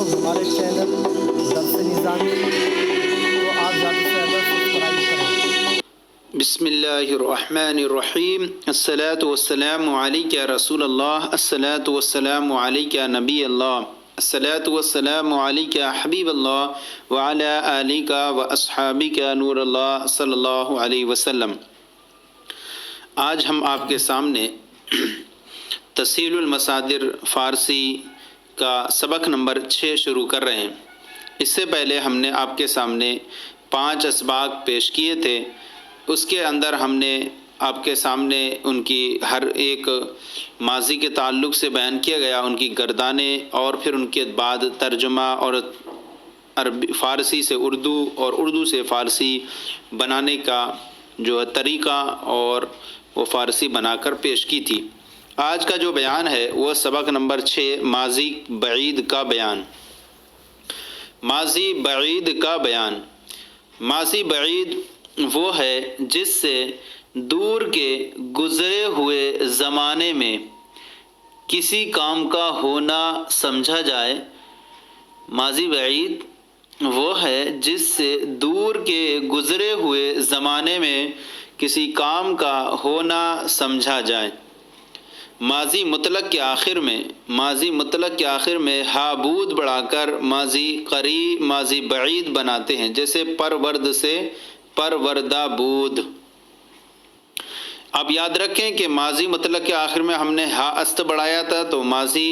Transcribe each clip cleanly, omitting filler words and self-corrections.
ہمارے چینل درس نظامی کو آپ زیادہ سے زیادہ سبسکرائب کریں۔ بسم اللہ الرحمن الرحیم، الصلاۃ والسلام علیک یا رسول اللہ، الصلاۃ والسلام علیک یا نبی اللہ، الصلاۃ والسلام علیک یا حبیب اللہ وعلی آلک و اصحابک نور اللہ صلی اللہ علیہ وسلم۔ آج ہم آپ کے سامنے تسہیل المصادر فارسی کا سبق نمبر 6 شروع کر رہے ہیں۔ اس سے پہلے ہم نے آپ کے سامنے 5 اسباق پیش کیے تھے۔ اس کے اندر ہم نے آپ کے سامنے ان کی ہر ایک ماضی کے تعلق سے بیان کیا گیا، ان کی گردانیں، اور پھر ان کے بعد ترجمہ اور فارسی سے اردو اور اردو سے فارسی بنانے کا جو ہے طریقہ، اور وہ فارسی بنا کر پیش کی تھی۔ آج کا جو بیان ہے وہ سبق نمبر 6 ماضی بعید کا بیان۔ ماضی بعید کا بیان۔ ماضی بعید وہ ہے جس سے دور کے گزرے ہوئے زمانے میں کسی کام کا ہونا سمجھا جائے۔ ماضی بعید وہ ہے جس سے دور کے گزرے ہوئے زمانے میں کسی کام کا ہونا سمجھا جائے۔ ماضی مطلق کے آخر میں ہا بود بڑھا کر ماضی قریب ماضی بعید بناتے ہیں، جیسے پرورد سے پروردہ بود۔ اب یاد رکھیں کہ ماضی مطلق کے آخر میں ہم نے ہا است بڑھایا تھا تو ماضی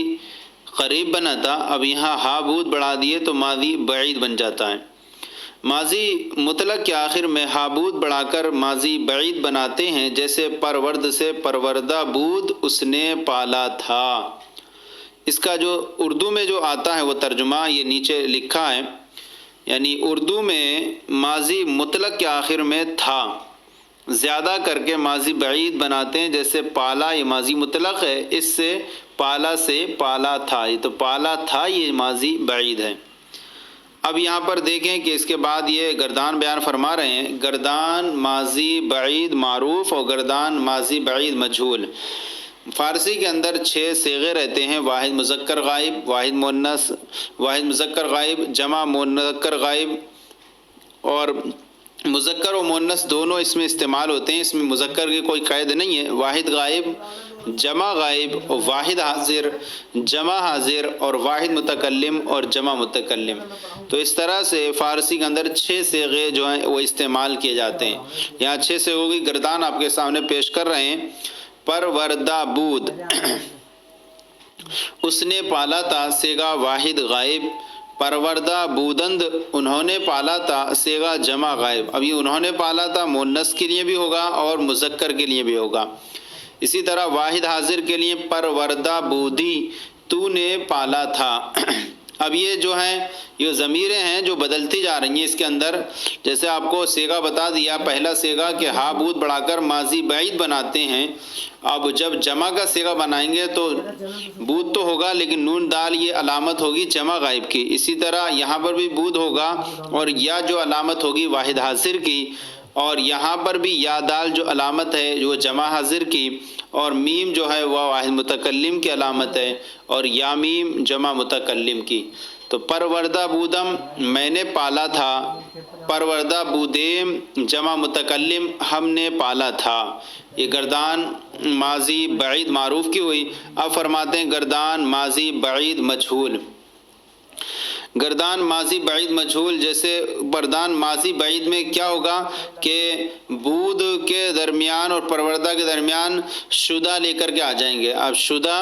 قریب بنا تھا، اب یہاں ہا بود بڑھا دیے تو ماضی بعید بن جاتا ہے۔ ماضی مطلق کے آخر میں ہا بود بڑھا کر ماضی بعید بناتے ہیں، جیسے پرورد سے پروردہ بود اس نے پالا تھا۔ اس کا جو اردو میں جو آتا ہے وہ ترجمہ یہ نیچے لکھا ہے، یعنی اردو میں ماضی مطلق کے آخر میں تھا زیادہ کر کے ماضی بعید بناتے ہیں، جیسے پالا یہ ماضی مطلق ہے، اس سے پالا تھا، یہ تو پالا تھا، یہ ماضی بعید ہے۔ اب یہاں پر دیکھیں کہ اس کے بعد یہ گردان بیان فرما رہے ہیں، گردان ماضی بعید معروف اور گردان ماضی بعید مجہول۔ فارسی کے اندر 6 صیغے رہتے ہیں: واحد مذکر غائب، واحد مؤنث، واحد مذکر غائب، جمع مذکر غائب، اور مذکر و مؤنث دونوں اس میں استعمال ہوتے ہیں۔ اس میں مذکر کی کوئی قید نہیں ہے۔ واحد غائب، جمع غائب، واحد حاضر، جمع حاضر، اور واحد متکلم اور جمع متکلم۔ تو اس طرح سے فارسی کے اندر 6 صیغے جو ہیں وہ استعمال کیے جاتے ہیں۔ یہاں 6 صیغوں کی گردان آپ کے سامنے پیش کر رہے ہیں۔ پروردہ بود اس نے پالا تھا، صیغہ واحد غائب۔ پروردہ بودند انہوں نے پالا تھا، صیغہ جمع غائب۔ اب یہ انہوں نے پالا تھا مؤنث کے لیے بھی ہوگا اور مذکر کے لیے بھی ہوگا۔ اسی طرح واحد حاضر کے لیے پروردہ بودی تو نے پالا تھا۔ اب یہ جو ہیں یہ ضمیریں ہیں جو بدلتی جا رہی ہیں اس کے اندر، جیسے آپ کو صیغہ بتا دیا، پہلا صیغہ کہ ہا بود بڑھا کر ماضی بعید بناتے ہیں۔ اب جب جمع کا صیغہ بنائیں گے تو بود تو ہوگا لیکن نون دال یہ علامت ہوگی جمع غائب کی۔ اسی طرح یہاں پر بھی بود ہوگا اور یا جو علامت ہوگی واحد حاضر کی، اور یہاں پر بھی یا دال جو علامت ہے جو جمع حاضر کی، اور میم جو ہے وہ واحد متکلم کی علامت ہے، اور یا میم جمع متکلم کی۔ تو پروردہ بودم میں نے پالا تھا، پروردہ بودیم جمع متکلم ہم نے پالا تھا۔ یہ گردان ماضی بعید معروف کی ہوئی۔ اب فرماتے ہیں گردان ماضی بعید مجہول۔ گردان ماضی بعید مجہول، جیسے گردان ماضی بعید میں کیا ہوگا کہ بود کے درمیان اور پروردہ کے درمیان شدہ لے کر کے آ جائیں گے۔ اب شدہ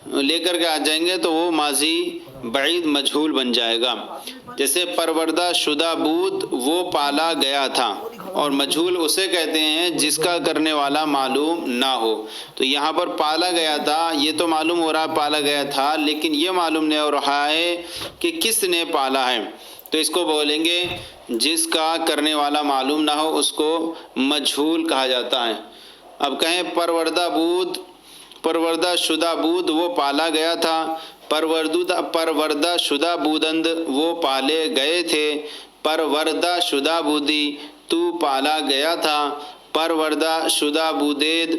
لے کر کے آ جائیں گے تو وہ ماضی بعید مجہول بن جائے گا۔ جیسے پروردہ شدہ بود وہ پالا گیا تھا، اور مجہول اسے کہتے ہیں جس کا کرنے والا معلوم نہ ہو۔ تو یہاں پر پالا گیا تھا، یہ تو معلوم ہو رہا پالا گیا تھا، لیکن یہ معلوم نہیں ہو رہا ہے کہ کس نے پالا ہے، تو اس کو بولیں گے جس کا کرنے والا معلوم نہ ہو اس کو مجہول کہا جاتا ہے۔ اب کہیں پروردہ شدہ بود وہ پالا گیا تھا، پروردہ شدہ بودند وہ پالے گئے تھے، پروردہ شدہ بودی تو پالا گیا تھا، پروردہ شدہ بودید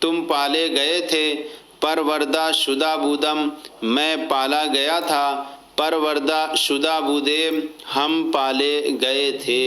تم پالے گئے تھے، پروردہ شدہ بودم میں پالا گیا تھا، پروردہ شدہ بودے ہم پالے گئے تھے۔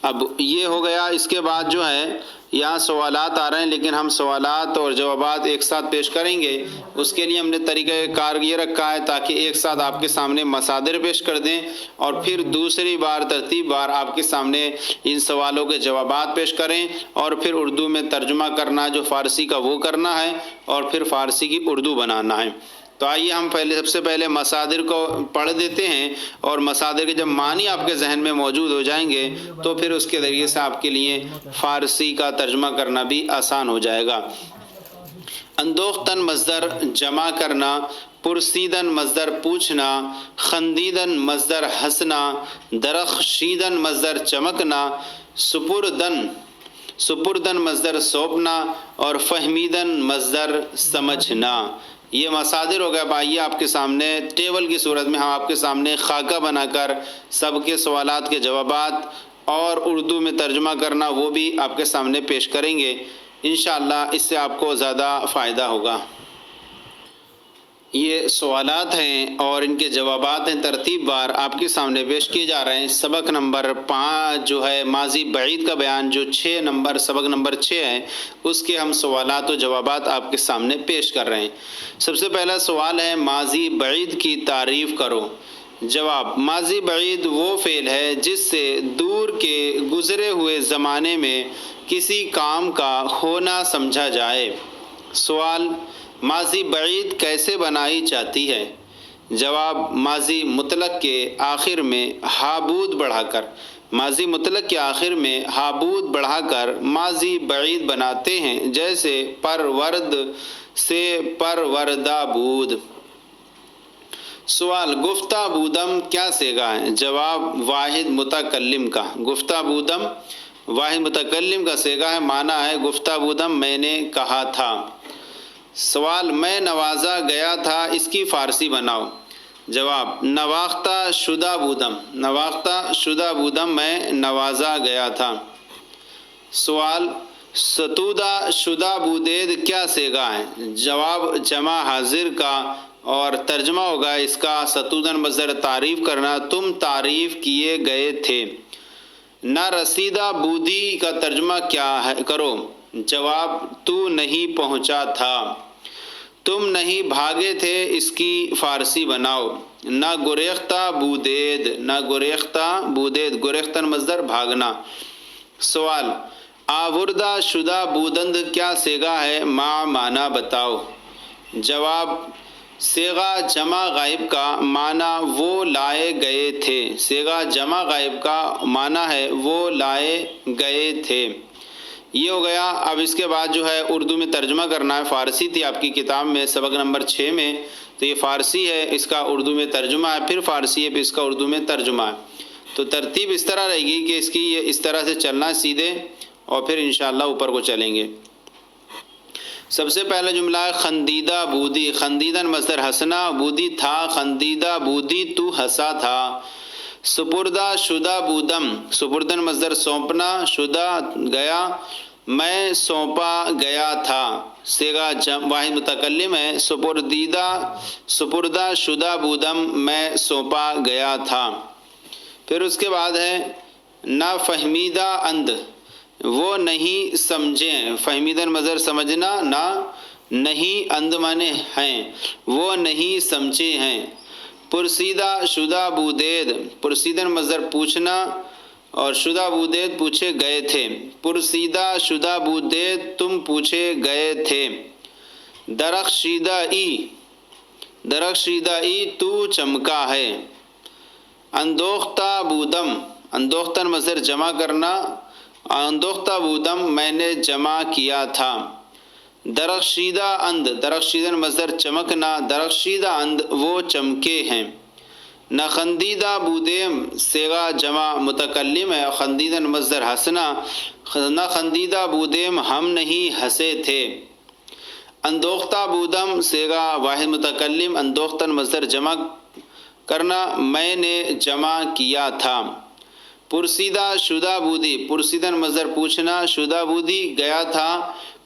اب یہ ہو گیا۔ اس کے بعد جو ہے یہاں سوالات آ رہے ہیں، لیکن ہم سوالات اور جوابات ایک ساتھ پیش کریں گے۔ اس کے لیے ہم نے طریقہ کار یہ رکھا ہے تاکہ ایک ساتھ آپ کے سامنے مصادر پیش کر دیں اور پھر دوسری بار ترتیب بار آپ کے سامنے ان سوالوں کے جوابات پیش کریں، اور پھر اردو میں ترجمہ کرنا جو فارسی کا وہ کرنا ہے، اور پھر فارسی کی اردو بنانا ہے۔ تو آئیے ہم سب سے پہلے مصادر کو پڑھ دیتے ہیں، اور مصادر کے جب معنی آپ کے ذہن میں موجود ہو جائیں گے تو پھر اس کے ذریعے سے آپ کے لیے فارسی کا ترجمہ کرنا بھی آسان ہو جائے گا۔ اندوختن مصدر جمع کرنا، پرسیدن مصدر پوچھنا، خندیدن مصدر ہنسنا، درخشیدن مصدر چمکنا، سپردن مصدر سونپنا، اور فہمیدن مصدر سمجھنا۔ یہ مصادر ہو گیا۔ اب آئیے آپ کے سامنے ٹیبل کی صورت میں ہم آپ کے سامنے خاکہ بنا کر سب کے سوالات کے جوابات اور اردو میں ترجمہ کرنا وہ بھی آپ کے سامنے پیش کریں گے۔ انشاءاللہ اس سے آپ کو زیادہ فائدہ ہوگا۔ یہ سوالات ہیں اور ان کے جوابات ہیں، ترتیب بار آپ کے سامنے پیش کیے جا رہے ہیں۔ سبق نمبر 5 جو ہے ماضی بعید کا بیان، جو سبق نمبر 6 ہے، اس کے ہم سوالات و جوابات آپ کے سامنے پیش کر رہے ہیں۔ سب سے پہلا سوال ہے ماضی بعید کی تعریف کرو۔ جواب: ماضی بعید وہ فعل ہے جس سے دور کے گزرے ہوئے زمانے میں کسی کام کا ہونا سمجھا جائے۔ سوال: ماضی بعید کیسے بنائی جاتی ہے؟ جواب: ماضی مطلق کے آخر میں ہابود بڑھا کر، ماضی مطلق کے آخر میں ہابود بڑھا کر ماضی بعید بناتے ہیں، جیسے پرورد سے پروردہ بود۔ سوال: گفتہ بودم کیا صیغہ ہے؟ جواب: واحد متکلم کا۔ گفتہ بودم واحد متکلم کا صیغہ ہے، معنی ہے گفتہ بودم میں نے کہا تھا۔ سوال: میں نوازا گیا تھا، اس کی فارسی بناؤ۔ جواب: نواختہ شدہ بودم، نواختہ شدہ بودم میں نوازا گیا تھا۔ سوال: ستودہ شدہ بودید کیا صیغہ ہے؟ جواب: جمع حاضر کا، اور ترجمہ ہوگا اس کا ستودن مصدر تعریف کرنا، تم تعریف کیے گئے تھے۔ نہ رسیدہ بودی کا ترجمہ کیا ہے کرو۔ جواب: تو نہیں پہنچا تھا۔ تم نہیں بھاگے تھے، اس کی فارسی بناؤ۔ نہ گریختہ بودید، نہ گریختہ بودید، گریختن مصدر بھاگنا۔ سوال: آوردہ شدہ بودند کیا صیغہ ہے؟ معنی بتاؤ۔ جواب: صیغہ جمع غائب کا، معنی وہ لائے گئے تھے۔ صیغہ جمع غائب کا معنی ہے وہ لائے گئے تھے۔ یہ ہو گیا۔ اب اس کے بعد جو ہے اردو میں ترجمہ کرنا ہے۔ فارسی تھی آپ کی کتاب میں سبق نمبر 6 میں، تو یہ فارسی ہے، اس کا اردو میں ترجمہ ہے، پھر فارسی ہے، پھر اس کا اردو میں ترجمہ ہے۔ تو ترتیب اس طرح رہے گی کہ اس کی یہ اس طرح سے چلنا ہے سیدھے، اور پھر انشاءاللہ اوپر کو چلیں گے۔ سب سے پہلا جملہ ہے خندیدہ بودی۔ خندیدن مصدر ہنسنا، بودی تھا، خندیدہ بودی تو ہنسا تھا۔ سپردہ شدہ بودم، سپردن مصدر سونپنا، شدہ گیا، میں سونپا گیا تھا۔ صیغہ واحد متکلم ہے، سپردہ شدہ بودم میں سونپا گیا تھا۔ پھر اس کے بعد ہے نہ فہمیدہ اند، وہ نہیں سمجھیں۔ فہمیدن مصدر سمجھنا، نہ نہیں اند مانے ہیں، وہ نہیں سمجھے ہیں۔ پرسیدہ شدہ بودید، پرسیدن مصدر پوچھنا، اور شدہ بودید پوچھے گئے تھے۔ پرسیدہ شدہ بودید تم پوچھے گئے تھے۔ درخشیدہ ای، درخشیدہ ای تو چمکا ہے۔ اندوختہ بودم، اندوختن مصدر جمع کرنا، اندوختہ بودم میں نے جمع کیا تھا۔ درخشیدہ اند، درخشیدن مصدر چمکنا، درخشیدہ اند وہ چمکے ہیں۔ نہ خندیدہ بودیم صیغہ جمع متکلم ہے، خندیدن مصدر ہنسنا، نہ خندیدہ بودیم ہم نہیں ہنسے تھے۔ اندوختہ بودم صیغہ واحد متکلم، اندوختن مصدر جمع کرنا، میں نے جمع کیا تھا۔ پرسیدہ شدہ بودی، پرسیدن مصدر پوچھنا، شدہ بودی گیا تھا،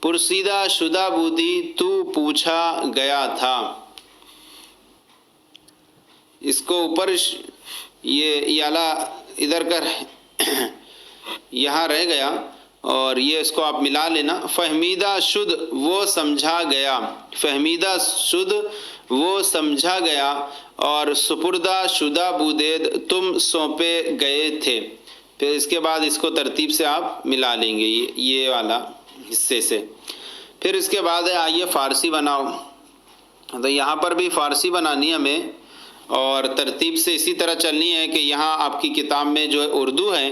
پرسیدہ شدہ بودی تو پوچھا گیا تھا۔ اس کو اوپر یہ یالا ادھر کر یہاں رہ گیا اور یہ اس کو آپ ملا لینا. فہمیدہ شد وہ سمجھا گیا، فہمیدہ شد وہ سمجھا گیا، اور سپردہ شدہ بودید تم سونپے گئے تھے. پھر اس کے بعد اس کو ترتیب سے آپ ملا لیں گے یہ والا حصے سے. پھر اس کے بعد آئیے فارسی بناؤ. تو یہاں پر بھی فارسی بنانی ہے ہمیں، اور ترتیب سے اسی طرح چلنی ہے کہ یہاں آپ کی کتاب میں جو ہے اردو ہے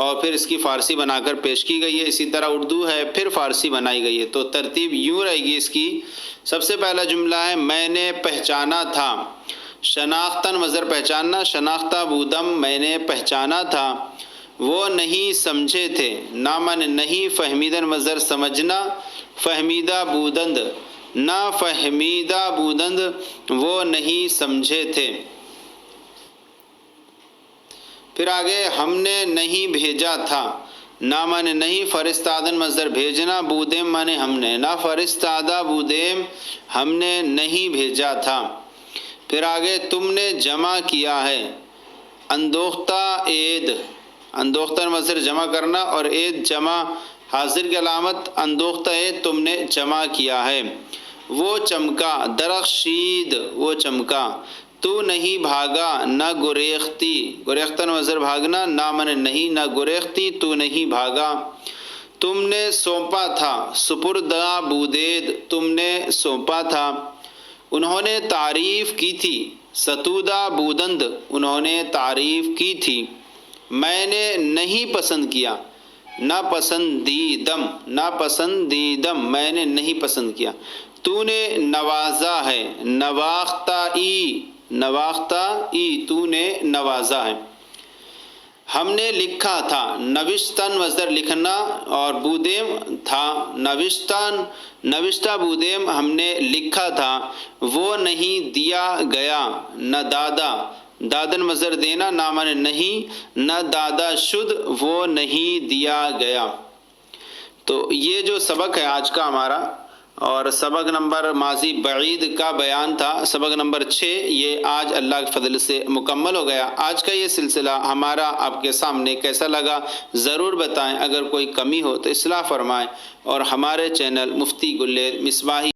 اور پھر اس کی فارسی بنا کر پیش کی گئی ہے، اسی طرح اردو ہے پھر فارسی بنائی گئی ہے. تو ترتیب یوں رہے گی اس کی. سب سے پہلا جملہ ہے میں نے پہچانا تھا. شناختن مصدر پہچاننا، شناختہ بودم میں نے پہچانا تھا. وہ نہیں سمجھے تھے، نہ من نہیں، فہمیدن مصدر سمجھنا، فہمیدہ بودند نہ فہمیدہ بودند وہ نہیں سمجھے تھے. پھر آگے ہم نے نہیں بھیجا تھا، نہ مانے نہیں، فرستادن مصدر بھیجنا، بودیم مانے ہم نے، نہ فرستادہ بودیم ہم نے نہیں بھیجا تھا. پھر آگے تم نے جمع کیا ہے، اندوختہ عید، اندوختہ مصدر جمع کرنا اور عید جمع حاضر کی علامت، اندوختہ عید تم نے جمع کیا ہے. وہ چمکا، درخشید وہ چمکا. تو نہیں بھاگا، نہ گریختی، گریختن مصدر بھاگنا، نہ من نہیں، نہ گریختی تو نہیں بھاگا. تم نے سونپا تھا، سپردہ بودید تم نے سونپا تھا. انہوں نے تعریف کی تھی، ستودہ بودند انہوں نے تعریف کی تھی. میں نے نہیں پسند کیا، ناپسندیدم، ناپسندیدم میں نے نہیں پسند کیا. تو نے نوازا ہے، نواختہ ای، نواختہ ای تو نے نوازا ہے. ہم نے لکھا تھا، نوشتن مصدر لکھنا اور بودیم تھا، نوشتن نوشتہ بودیم ہم نے لکھا تھا. وہ نہیں دیا گیا، نہ دادا، دادن مصدر دینا، نہ مانے نہیں، نہ دادا شد وہ نہیں دیا گیا. تو یہ جو سبق ہے آج کا ہمارا، اور سبق نمبر ماضی بعید کا بیان تھا، سبق نمبر 6 یہ آج اللہ کے فضل سے مکمل ہو گیا. آج کا یہ سلسلہ ہمارا آپ کے سامنے کیسا لگا ضرور بتائیں. اگر کوئی کمی ہو تو اصلاح فرمائیں، اور ہمارے چینل مفتی گلید مصباحی